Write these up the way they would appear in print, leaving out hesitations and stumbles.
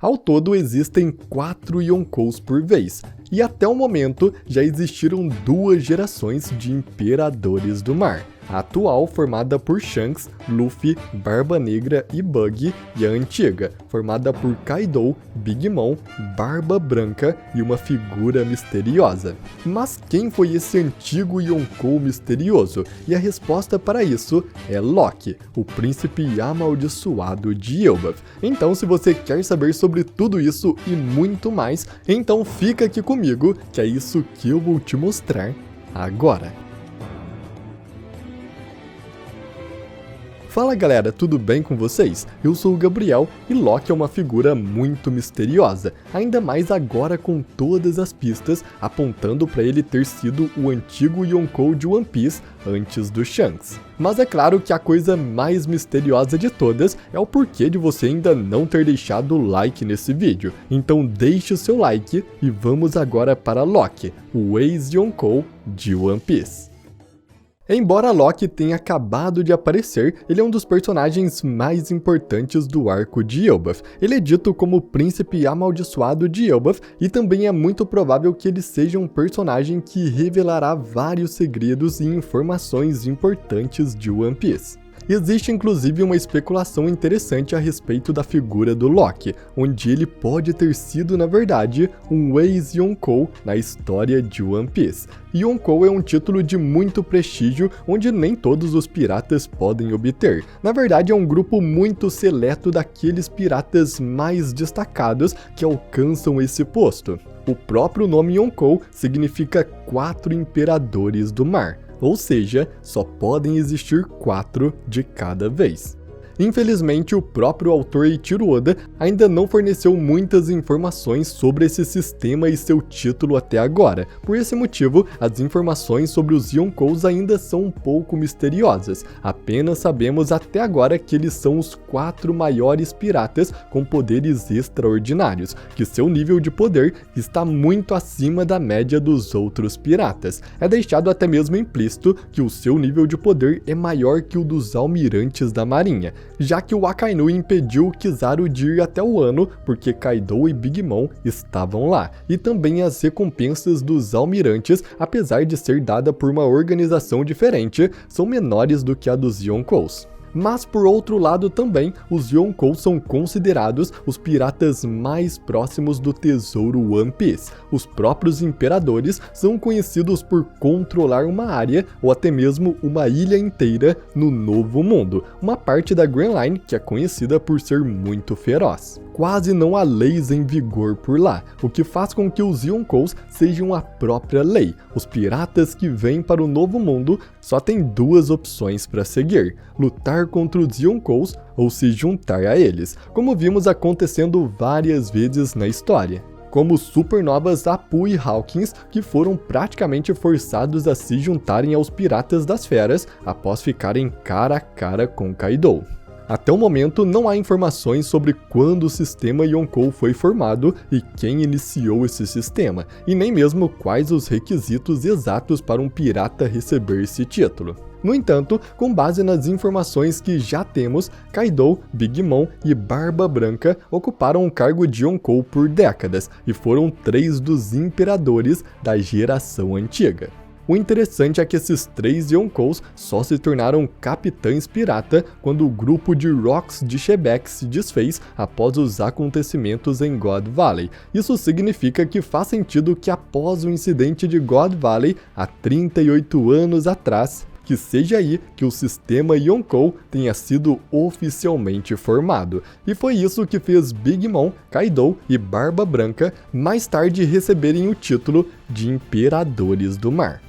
Ao todo existem 4 Yonkous por vez, e até o momento já existiram 2 gerações de Imperadores do Mar. A atual, formada por Shanks, Luffy, Barba Negra e Buggy, e a antiga, formada por Kaido, Big Mom, Barba Branca e uma figura misteriosa. Mas quem foi esse antigo Yonkou misterioso? E a resposta para isso é Loki, o príncipe amaldiçoado de Elbaf. Então, se você quer saber sobre tudo isso e muito mais, então fica aqui comigo, que é isso que eu vou te mostrar agora. Fala galera, tudo bem com vocês? Eu sou o Gabriel e Loki é uma figura muito misteriosa, ainda mais agora com todas as pistas apontando para ele ter sido o antigo Yonkou de One Piece antes do Shanks. Mas é claro que a coisa mais misteriosa de todas é o porquê de você ainda não ter deixado o like nesse vídeo. Então deixe o seu like e vamos agora para Loki, o ex-Yonkou de One Piece. Embora Loki tenha acabado de aparecer, ele é um dos personagens mais importantes do arco de Elbaf. Ele é dito como o príncipe amaldiçoado de Elbaf e também é muito provável que ele seja um personagem que revelará vários segredos e informações importantes de One Piece. Existe inclusive uma especulação interessante a respeito da figura do Loki, onde ele pode ter sido na verdade um ex-Yonkou na história de One Piece. Yonkou é um título de muito prestígio onde nem todos os piratas podem obter. Na verdade é um grupo muito seleto daqueles piratas mais destacados que alcançam esse posto. O próprio nome Yonkou significa 4 imperadores do mar. Ou seja, só podem existir 4 de cada vez. Infelizmente, o próprio autor Eiichiro Oda ainda não forneceu muitas informações sobre esse sistema e seu título até agora. Por esse motivo, as informações sobre os Yonkous ainda são um pouco misteriosas. Apenas sabemos até agora que eles são os 4 maiores piratas com poderes extraordinários, que seu nível de poder está muito acima da média dos outros piratas. É deixado até mesmo implícito que o seu nível de poder é maior que o dos almirantes da marinha, já que o Akainu impediu o Kizaru de ir até o Wano porque Kaido e Big Mom estavam lá, e também as recompensas dos almirantes, apesar de ser dada por uma organização diferente, são menores do que a dos Yonkous. Mas por outro lado também, os Yonkous são considerados os piratas mais próximos do tesouro One Piece. Os próprios imperadores são conhecidos por controlar uma área ou até mesmo uma ilha inteira no Novo Mundo, uma parte da Grand Line que é conhecida por ser muito feroz. Quase não há leis em vigor por lá, o que faz com que os Yonkous sejam a própria lei. Os piratas que vêm para o Novo Mundo só têm 2 opções para seguir: lutar contra os Yonkous ou se juntar a eles, como vimos acontecendo várias vezes na história, como os supernovas Apu e Hawkins, que foram praticamente forçados a se juntarem aos Piratas das Feras após ficarem cara a cara com Kaido. Até o momento não há informações sobre quando o sistema Yonkou foi formado e quem iniciou esse sistema, e nem mesmo quais os requisitos exatos para um pirata receber esse título. No entanto, com base nas informações que já temos, Kaido, Big Mom e Barba Branca ocuparam o cargo de Yonkou por décadas e foram 3 dos imperadores da geração antiga. O interessante é que esses 3 Yonkous só se tornaram capitães pirata quando o grupo de Rocks de Shebeck se desfez após os acontecimentos em God Valley. Isso significa que faz sentido que após o incidente de God Valley, há 38 anos atrás, que seja aí que o sistema Yonkou tenha sido oficialmente formado. E foi isso que fez Big Mom, Kaido e Barba Branca mais tarde receberem o título de Imperadores do Mar.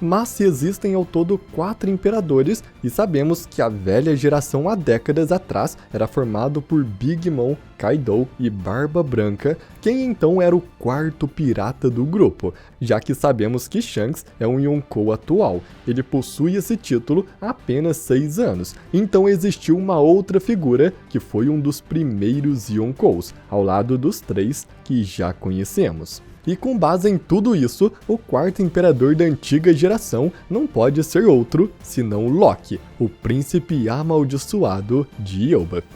Mas se existem ao todo 4 imperadores, e sabemos que a velha geração há décadas atrás era formado por Big Mom, Kaido e Barba Branca, quem então era o 4º pirata do grupo? Já que sabemos que Shanks é um Yonkou atual, ele possui esse título há apenas 6 anos, então existiu uma outra figura que foi um dos primeiros Yonkous, ao lado dos 3 que já conhecemos. E com base em tudo isso, o 4º imperador da antiga geração não pode ser outro senão Loki, o príncipe amaldiçoado de Elbaf.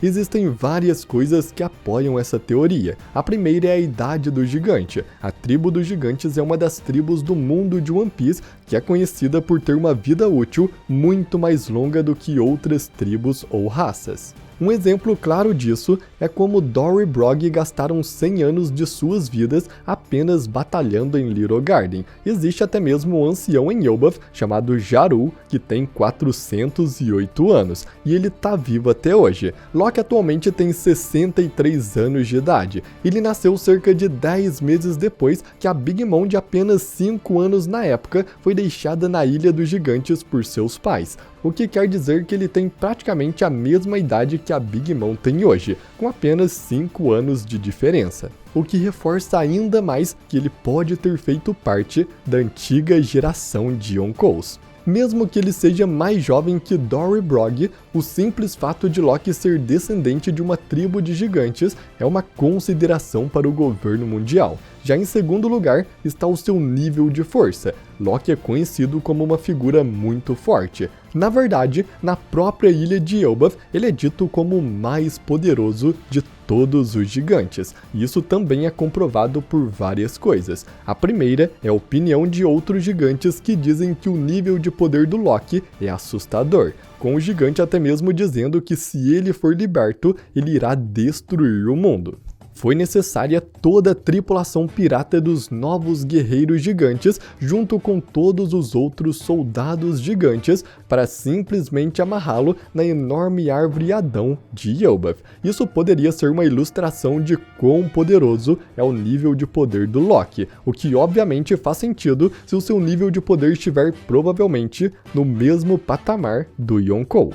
Existem várias coisas que apoiam essa teoria. A primeira é a idade do gigante. A tribo dos gigantes é uma das tribos do mundo de One Piece que é conhecida por ter uma vida útil muito mais longa do que outras tribos ou raças. Um exemplo claro disso é como Dory e Brog gastaram 100 anos de suas vidas apenas batalhando em Little Garden. Existe até mesmo um ancião em Elbaf chamado Jaru, que tem 408 anos, e ele tá vivo até hoje. Loki atualmente tem 63 anos de idade. Ele nasceu cerca de 10 meses depois que a Big Mom, de apenas 5 anos na época, foi deixada na Ilha dos Gigantes por seus pais. O que quer dizer que ele tem praticamente a mesma idade que a Big Mom tem hoje, com apenas 5 anos de diferença. O que reforça ainda mais que ele pode ter feito parte da antiga geração de Yonkous. Mesmo que ele seja mais jovem que Dory Brog, o simples fato de Loki ser descendente de uma tribo de gigantes é uma consideração para o governo mundial. Já em segundo lugar está o seu nível de força. Loki é conhecido como uma figura muito forte. Na verdade, na própria ilha de Elbaf, ele é dito como o mais poderoso de todos os gigantes. E isso também é comprovado por várias coisas. A primeira é a opinião de outros gigantes que dizem que o nível de poder do Loki é assustador, com o gigante até mesmo dizendo que se ele for liberto, ele irá destruir o mundo. Foi necessária toda a tripulação pirata dos novos guerreiros gigantes, junto com todos os outros soldados gigantes, para simplesmente amarrá-lo na enorme árvore Adão de Elbaf. Isso poderia ser uma ilustração de quão poderoso é o nível de poder do Loki, o que obviamente faz sentido se o seu nível de poder estiver provavelmente no mesmo patamar do Yonkou.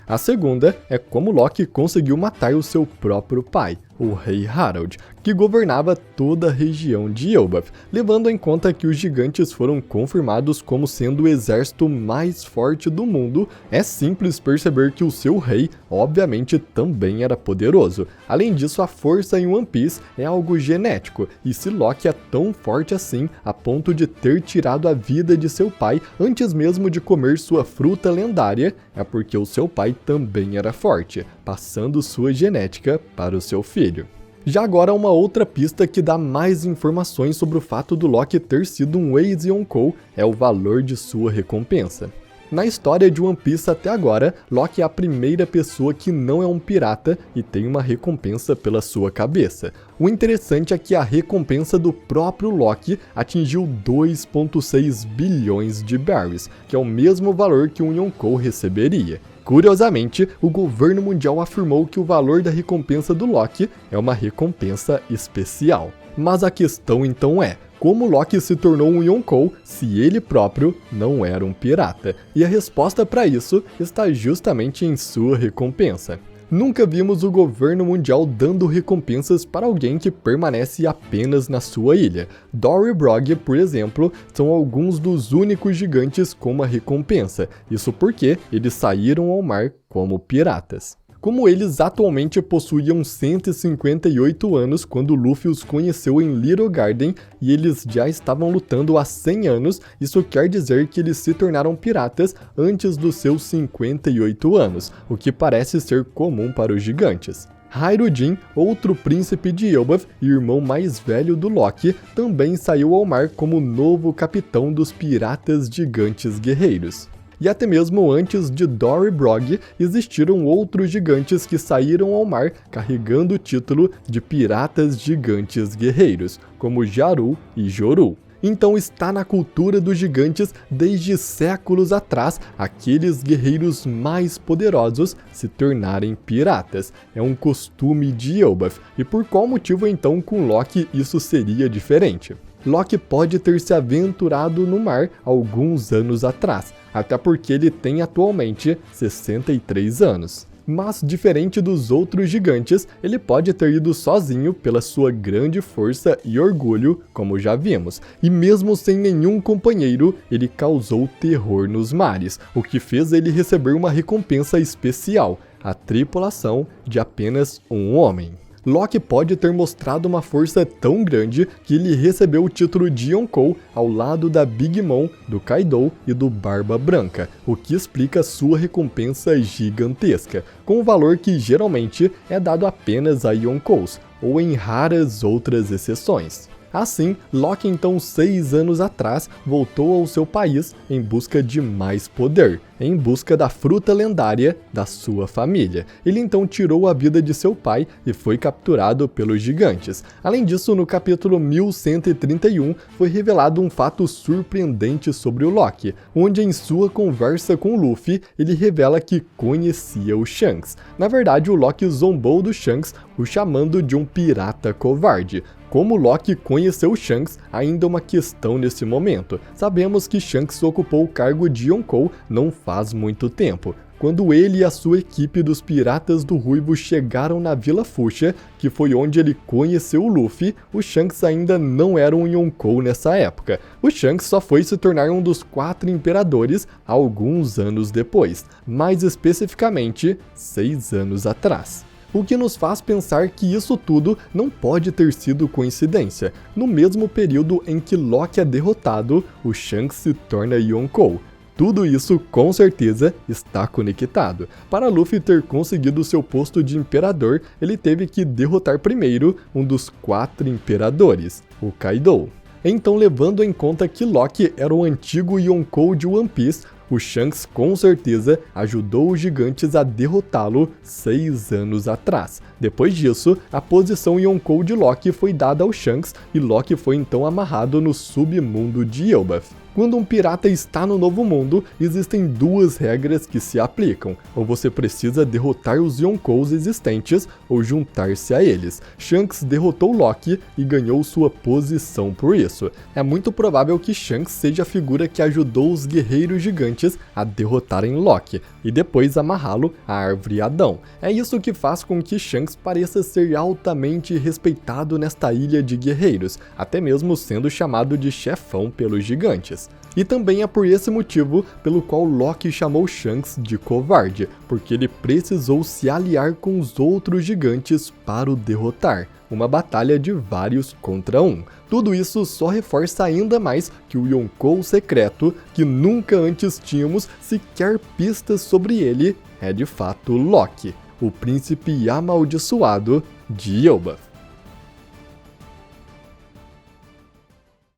A segunda é como Loki conseguiu matar o seu próprio pai, o Rei Harald, que governava toda a região de Elbaf, levando em conta que os gigantes foram confirmados como sendo o exército mais forte do mundo. É simples perceber que o seu rei, obviamente, também era poderoso. Além disso, a força em One Piece é algo genético, e se Loki é tão forte assim, a ponto de ter tirado a vida de seu pai antes mesmo de comer sua fruta lendária, é porque o seu pai também era forte, passando sua genética para o seu filho. Já agora, uma outra pista que dá mais informações sobre o fato do Loki ter sido um ex-Yonkou é o valor de sua recompensa. Na história de One Piece até agora, Loki é a primeira pessoa que não é um pirata e tem uma recompensa pela sua cabeça. O interessante é que a recompensa do próprio Loki atingiu 2,6 bilhões de berries, que é o mesmo valor que um Yonkou receberia. Curiosamente, o governo mundial afirmou que o valor da recompensa do Loki é uma recompensa especial. Mas a questão então é, como Loki se tornou um Yonkou se ele próprio não era um pirata? E a resposta para isso está justamente em sua recompensa. Nunca vimos o governo mundial dando recompensas para alguém que permanece apenas na sua ilha. Dory e Brog, por exemplo, são alguns dos únicos gigantes com uma recompensa. Isso porque eles saíram ao mar como piratas. Como eles atualmente possuíam 158 anos quando Luffy os conheceu em Little Garden e eles já estavam lutando há 100 anos, isso quer dizer que eles se tornaram piratas antes dos seus 58 anos, o que parece ser comum para os gigantes. Hyruujin, outro príncipe de Elbaf e irmão mais velho do Loki, também saiu ao mar como novo capitão dos piratas gigantes guerreiros. E até mesmo antes de Dory e Brog, existiram outros gigantes que saíram ao mar carregando o título de Piratas Gigantes Guerreiros, como Jaru e Joru. Então está na cultura dos gigantes desde séculos atrás aqueles guerreiros mais poderosos se tornarem piratas. É um costume de Elbaf. E por qual motivo então com Loki isso seria diferente? Loki pode ter se aventurado no mar alguns anos atrás, até porque ele tem atualmente 63 anos. Mas, diferente dos outros gigantes, ele pode ter ido sozinho pela sua grande força e orgulho, como já vimos. E mesmo sem nenhum companheiro, ele causou terror nos mares, o que fez ele receber uma recompensa especial, a tripulação de apenas um homem. Loki pode ter mostrado uma força tão grande que ele recebeu o título de Yonkou ao lado da Big Mom, do Kaido e do Barba Branca, o que explica sua recompensa gigantesca, com um valor que geralmente é dado apenas a Yonkous, ou em raras outras exceções. Assim, Loki então 6 anos atrás voltou ao seu país em busca de mais poder, em busca da fruta lendária da sua família. Ele então tirou a vida de seu pai e foi capturado pelos gigantes. Além disso, no capítulo 1131 foi revelado um fato surpreendente sobre o Loki, onde em sua conversa com Luffy, ele revela que conhecia o Shanks. Na verdade, o Loki zombou do Shanks, o chamando de um pirata covarde. Como Loki conheceu o Shanks, ainda uma questão nesse momento. Sabemos que Shanks ocupou o cargo de Yonkou não faz muito tempo. Quando ele e a sua equipe dos Piratas do Ruivo chegaram na Vila Fuchsia, que foi onde ele conheceu o Luffy, o Shanks ainda não era um Yonkou nessa época. O Shanks só foi se tornar um dos 4 imperadores alguns anos depois, mais especificamente 6 anos atrás. O que nos faz pensar que isso tudo não pode ter sido coincidência. No mesmo período em que Loki é derrotado, o Shanks se torna Yonkou. Tudo isso, com certeza, está conectado. Para Luffy ter conseguido seu posto de imperador, ele teve que derrotar primeiro um dos 4 imperadores, o Kaido. Então, levando em conta que Loki era o antigo Yonkou de One Piece, o Shanks com certeza ajudou os gigantes a derrotá-lo 6 anos atrás. Depois disso, a posição Yonkou de Loki foi dada ao Shanks e Loki foi então amarrado no submundo de Elbaf. Quando um pirata está no Novo Mundo, existem 2 regras que se aplicam, ou você precisa derrotar os Yonkous existentes ou juntar-se a eles. Shanks derrotou Loki e ganhou sua posição por isso. É muito provável que Shanks seja a figura que ajudou os guerreiros gigantes a derrotarem Loki, e depois amarrá-lo à árvore Adão. É isso que faz com que Shanks pareça ser altamente respeitado nesta ilha de guerreiros, até mesmo sendo chamado de chefão pelos gigantes. E também é por esse motivo pelo qual Loki chamou Shanks de covarde, porque ele precisou se aliar com os outros gigantes para o derrotar. Uma batalha de vários contra um. Tudo isso só reforça ainda mais que o Yonkou secreto, que nunca antes tínhamos sequer pistas sobre ele, é de fato Loki, o príncipe amaldiçoado de Elbaf.